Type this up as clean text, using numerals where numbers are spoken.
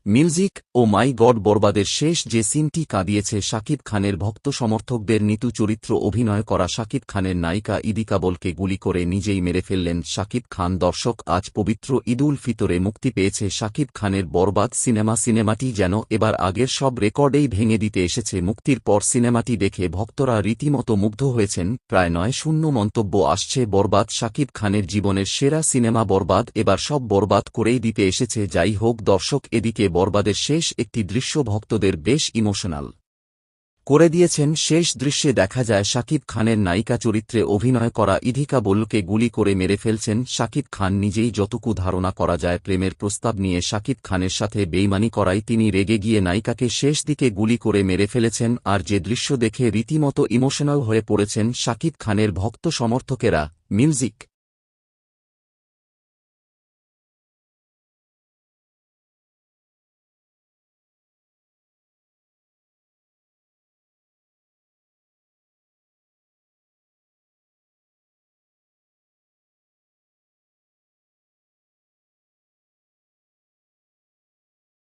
Music ও মাই god বরবাদের শেষ যে সিনটি কাঁদিয়েছে শাকিব খানের ভক্ত সমর্থকদের। নিতু চরিত্র অভিনয় করা শাকিব খানের নায়িকা ইদি কাবলকে গুলি করে নিজেই মেরে ফেললেন শাকিব খান। দর্শক, আজ পবিত্র ঈদুল ফিতরে মুক্তি পেয়েছে শাকিব খানের বরবাদ সিনেমাটি যেন এবার আগের সব রেকর্ডেই ভেঙে দিতে এসেছে। মুক্তির পর সিনেমাটি দেখে ভক্তরা রীতিমতো মুগ্ধ হয়েছেন। প্রায় 9-0 মন্তব্য আসছে। বরবাদ শাকিব খানের জীবনের সেরা সিনেমা বরবাদ এবার সব বরবাদ করেই দিতে এসেছে। যাই হোক দর্শক, এদিকে বরবাদের শেষ একটি দৃশ্য ভক্তদের বেশ ইমোশনাল করে দিয়েছেন। শেষ দৃশ্যে দেখা যায় শাকিব খানের নায়িকা চরিত্রে অভিনয় করা ইদি কাবলকে গুলি করে মেরে ফেলছেন শাকিব খান নিজেই। যতটুকু ধারণা করা যায়, প্রেমের প্রস্তাব নিয়ে শাকিব খানের সাথে বেইমানি করায় তিনি রেগে গিয়ে নায়িকাকে শেষ দিকে গুলি করে মেরে ফেলেছেন। আর যে দৃশ্য দেখে রীতিমতো ইমোশনাল হয়ে পড়েছেন শাকিব খানের ভক্ত সমর্থকেরা। মিউজিক